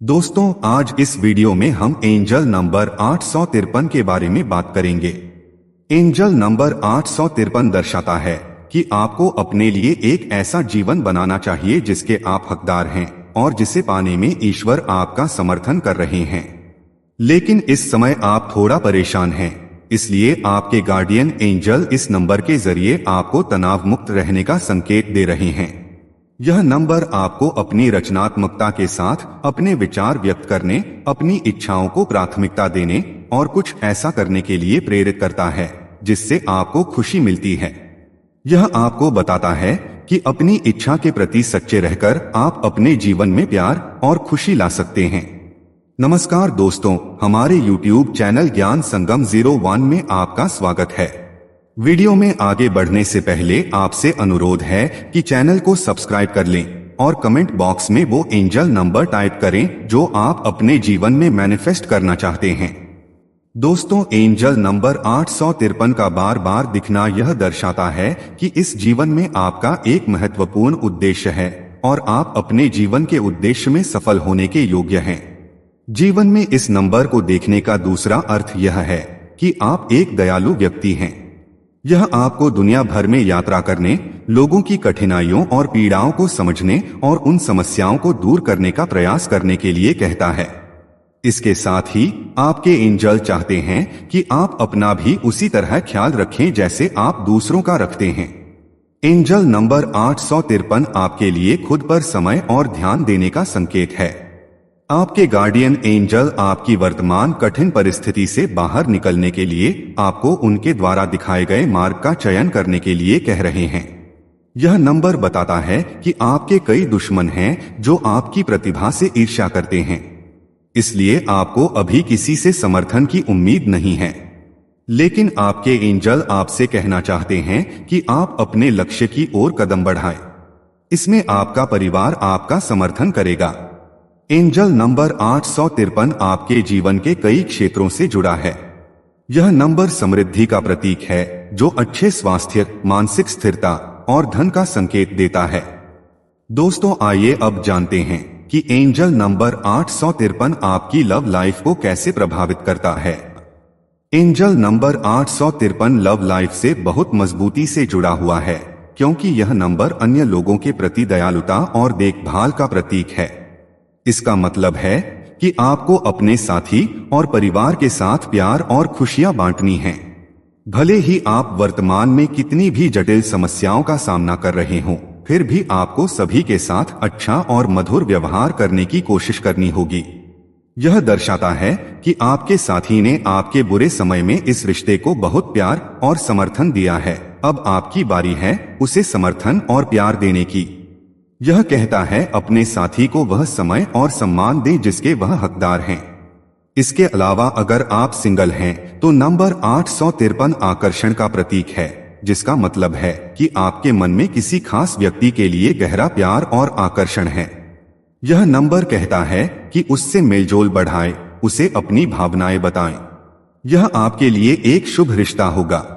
दोस्तों, आज इस वीडियो में हम एंजल नंबर 853 के बारे में बात करेंगे। एंजल नंबर 853 दर्शाता है कि आपको अपने लिए एक ऐसा जीवन बनाना चाहिए जिसके आप हकदार हैं और जिसे पाने में ईश्वर आपका समर्थन कर रहे हैं। लेकिन इस समय आप थोड़ा परेशान हैं, इसलिए आपके गार्डियन एंजल इस नंबर के जरिए आपको तनाव मुक्त रहने का संकेत दे रहे हैं। यह नंबर आपको अपनी रचनात्मकता के साथ अपने विचार व्यक्त करने, अपनी इच्छाओं को प्राथमिकता देने और कुछ ऐसा करने के लिए प्रेरित करता है जिससे आपको खुशी मिलती है। यह आपको बताता है कि अपनी इच्छा के प्रति सच्चे रहकर आप अपने जीवन में प्यार और खुशी ला सकते हैं। नमस्कार दोस्तों, हमारे YouTube चैनल ज्ञान संगम 01 में आपका स्वागत है। वीडियो में आगे बढ़ने से पहले आपसे अनुरोध है कि चैनल को सब्सक्राइब कर लें और कमेंट बॉक्स में वो एंजल नंबर टाइप करें जो आप अपने जीवन में मैनिफेस्ट करना चाहते हैं। दोस्तों, एंजल नंबर 853 का बार बार दिखना यह दर्शाता है कि इस जीवन में आपका एक महत्वपूर्ण उद्देश्य है और आप अपने जीवन के उद्देश्य में सफल होने के योग्य हैं। जीवन में इस नंबर को देखने का दूसरा अर्थ यह है कि आप एक दयालु व्यक्ति हैं। यह आपको दुनिया भर में यात्रा करने, लोगों की कठिनाइयों और पीड़ाओं को समझने और उन समस्याओं को दूर करने का प्रयास करने के लिए कहता है। इसके साथ ही आपके एंजल चाहते हैं कि आप अपना भी उसी तरह ख्याल रखें जैसे आप दूसरों का रखते हैं। एंजल नंबर 853 आपके लिए खुद पर समय और ध्यान देने का संकेत है। आपके गार्डियन एंजल आपकी वर्तमान कठिन परिस्थिति से बाहर निकलने के लिए आपको उनके द्वारा दिखाए गए मार्ग का चयन करने के लिए कह रहे हैं। यह नंबर बताता है कि आपके कई दुश्मन हैं जो आपकी प्रतिभा से ईर्ष्या करते हैं, इसलिए आपको अभी किसी से समर्थन की उम्मीद नहीं है। लेकिन आपके एंजल आपसे कहना चाहते हैं कि आप अपने लक्ष्य की ओर कदम बढ़ाएं। इसमें आपका परिवार आपका समर्थन करेगा। एंजल नंबर 853 आपके जीवन के कई क्षेत्रों से जुड़ा है। यह नंबर समृद्धि का प्रतीक है जो अच्छे स्वास्थ्य, मानसिक स्थिरता और धन का संकेत देता है। दोस्तों, आइए अब जानते हैं कि एंजल नंबर 853 आपकी लव लाइफ को कैसे प्रभावित करता है। एंजल नंबर 853 लव लाइफ से बहुत मजबूती से जुड़ा हुआ है क्योंकि यह नंबर अन्य लोगों के प्रति दयालुता और देखभाल का प्रतीक है। इसका मतलब है कि आपको अपने साथी और परिवार के साथ प्यार और खुशियां बांटनी हैं। भले ही आप वर्तमान में कितनी भी जटिल समस्याओं का सामना कर रहे हों, फिर भी आपको सभी के साथ अच्छा और मधुर व्यवहार करने की कोशिश करनी होगी। यह दर्शाता है कि आपके साथी ने आपके बुरे समय में इस रिश्ते को बहुत प्यार और समर्थन दिया है। अब आपकी बारी है उसे समर्थन और प्यार देने की। यह कहता है अपने साथी को वह समय और सम्मान दें जिसके वह हकदार हैं। इसके अलावा अगर आप सिंगल हैं तो नंबर 853 आकर्षण का प्रतीक है, जिसका मतलब है कि आपके मन में किसी खास व्यक्ति के लिए गहरा प्यार और आकर्षण है। यह नंबर कहता है कि उससे मेलजोल बढ़ाएं, उसे अपनी भावनाएं बताएं। यह आपके लिए एक शुभ रिश्ता होगा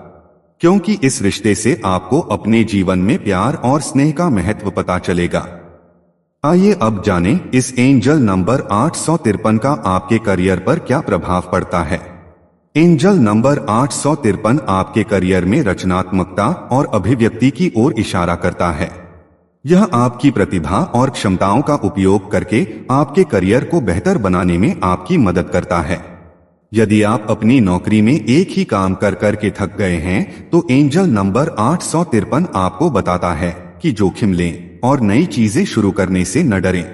क्योंकि इस रिश्ते से आपको अपने जीवन में प्यार और स्नेह का महत्व पता चलेगा। आइए अब जानें इस एंजल नंबर 853 का आपके करियर पर क्या प्रभाव पड़ता है। एंजल नंबर 853 आपके करियर में रचनात्मकता और अभिव्यक्ति की ओर इशारा करता है। यह आपकी प्रतिभा और क्षमताओं का उपयोग करके आपके करियर को बेहतर बनाने में आपकी मदद करता है। यदि आप अपनी नौकरी में एक ही काम कर कर के थक गए हैं तो एंजल नंबर 853 आपको बताता है कि जोखिम लें और नई चीजें शुरू करने से न डरें।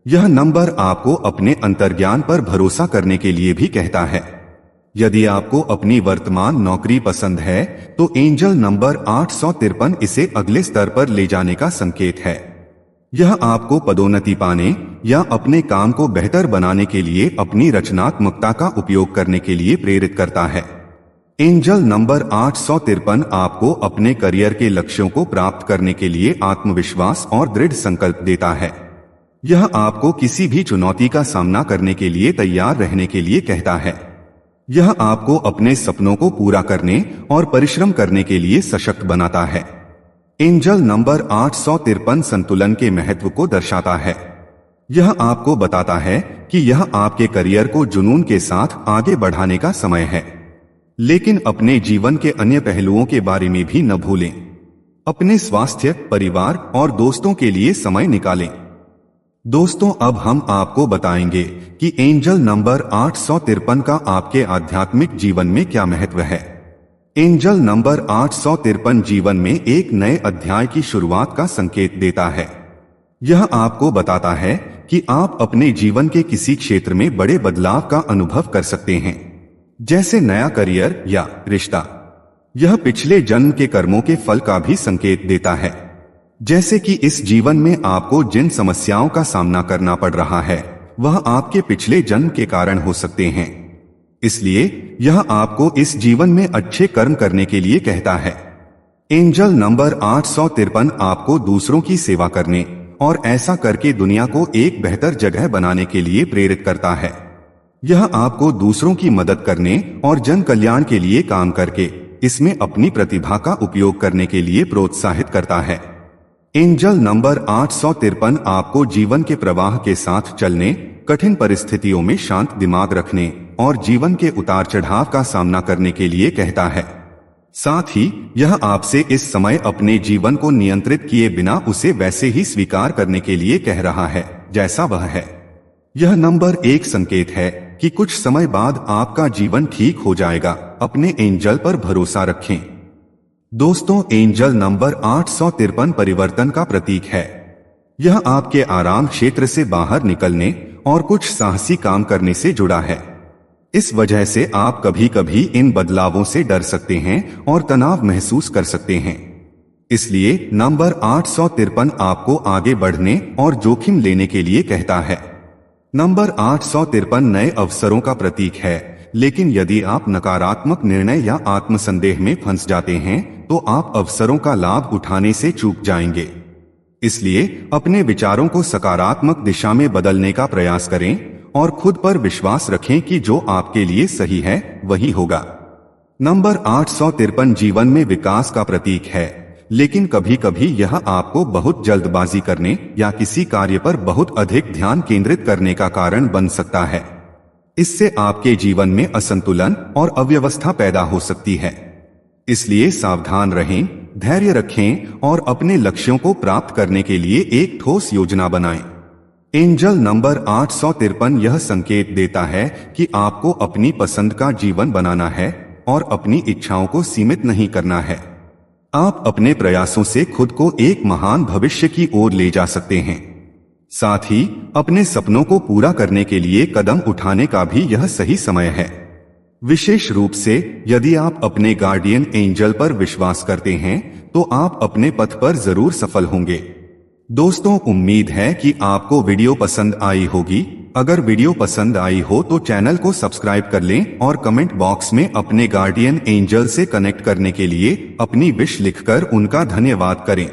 यह नंबर आपको अपने अंतर्ज्ञान पर भरोसा करने के लिए भी कहता है। यदि आपको अपनी वर्तमान नौकरी पसंद है तो एंजल नंबर 853 इसे अगले स्तर पर ले जाने का संकेत है। यह आपको पदोन्नति पाने या अपने काम को बेहतर बनाने के लिए अपनी रचनात्मकता का उपयोग करने के लिए प्रेरित करता है। एंजल नंबर 853 आपको अपने करियर के लक्ष्यों को प्राप्त करने के लिए आत्मविश्वास और दृढ़ संकल्प देता है। यह आपको किसी भी चुनौती का सामना करने के लिए तैयार रहने के लिए कहता है। यह आपको अपने सपनों को पूरा करने और परिश्रम करने के लिए सशक्त बनाता है। एंजल नंबर 853 संतुलन के महत्व को दर्शाता है। यह आपको बताता है कि यह आपके करियर को जुनून के साथ आगे बढ़ाने का समय है। लेकिन अपने जीवन के अन्य पहलुओं के बारे में भी न भूलें। अपने स्वास्थ्य, परिवार और दोस्तों के लिए समय निकालें। दोस्तों, अब हम आपको बताएंगे कि एंजल नंबर 853 का आपके आध्यात्मिक जीवन में क्या महत्व है। एंजल नंबर 853 जीवन में एक नए अध्याय की शुरुआत का संकेत देता है। यह आपको बताता है कि आप अपने जीवन के किसी क्षेत्र में बड़े बदलाव का अनुभव कर सकते हैं, जैसे नया करियर या रिश्ता। यह पिछले जन्म के कर्मों के फल का भी संकेत देता है, जैसे कि इस जीवन में आपको जिन समस्याओं का सामना करना पड़ रहा है वह आपके पिछले जन्म के कारण हो सकते हैं। इसलिए यह आपको इस जीवन में अच्छे कर्म करने के लिए कहता है। एंजल नंबर 853 आपको दूसरों की सेवा करने और ऐसा करके दुनिया को एक बेहतर जगह बनाने के लिए प्रेरित करता है। यह आपको दूसरों की मदद करने और जन कल्याण के लिए काम करके इसमें अपनी प्रतिभा का उपयोग करने के लिए प्रोत्साहित करता है। एंजल नंबर 853 आपको जीवन के प्रवाह के साथ चलने, कठिन परिस्थितियों में शांत दिमाग रखने और जीवन के उतार चढ़ाव का सामना करने के लिए कहता है। साथ ही यह आपसे इस समय अपने जीवन को नियंत्रित किए बिना उसे वैसे ही स्वीकार करने के लिए कह रहा है जैसा वह है। यह नंबर एक संकेत है कि कुछ समय बाद आपका जीवन ठीक हो जाएगा। अपने एंजल पर भरोसा रखें। दोस्तों, एंजल नंबर 853 परिवर्तन का प्रतीक है। यह आपके आराम क्षेत्र से बाहर निकलने और कुछ साहसी काम करने से जुड़ा है। इस वजह से आप कभी कभी इन बदलावों से डर सकते हैं और तनाव महसूस कर सकते हैं। इसलिए नंबर 853 आपको आगे बढ़ने और जोखिम लेने के लिए कहता है। नंबर 853 नए अवसरों का प्रतीक है, लेकिन यदि आप नकारात्मक निर्णय या आत्मसंदेह में फंस जाते हैं तो आप अवसरों का लाभ उठाने से चूक जाएंगे। इसलिए अपने विचारों को सकारात्मक दिशा में बदलने का प्रयास करें और खुद पर विश्वास रखें कि जो आपके लिए सही है वही होगा। नंबर 853 जीवन में विकास का प्रतीक है, लेकिन कभी कभी यह आपको बहुत जल्दबाजी करने या किसी कार्य पर बहुत अधिक ध्यान केंद्रित करने का कारण बन सकता है। इससे आपके जीवन में असंतुलन और अव्यवस्था पैदा हो सकती है। इसलिए सावधान रहें, धैर्य रखें और अपने लक्ष्यों को प्राप्त करने के लिए एक ठोस योजना बनाएं। एंजल नंबर 853 यह संकेत देता है कि आपको अपनी पसंद का जीवन बनाना है और अपनी इच्छाओं को सीमित नहीं करना है। आप अपने प्रयासों से खुद को एक महान भविष्य की ओर ले जा सकते हैं। साथ ही अपने सपनों को पूरा करने के लिए कदम उठाने का भी यह सही समय है। विशेष रूप से यदि आप अपने गार्डियन एंजल पर विश्वास करते हैं तो आप अपने पथ पर जरूर सफल होंगे। दोस्तों, उम्मीद है कि आपको वीडियो पसंद आई होगी। अगर वीडियो पसंद आई हो तो चैनल को सब्सक्राइब कर लें और कमेंट बॉक्स में अपने गार्डियन एंजल से कनेक्ट करने के लिए अपनी विश लिखकर उनका धन्यवाद करें।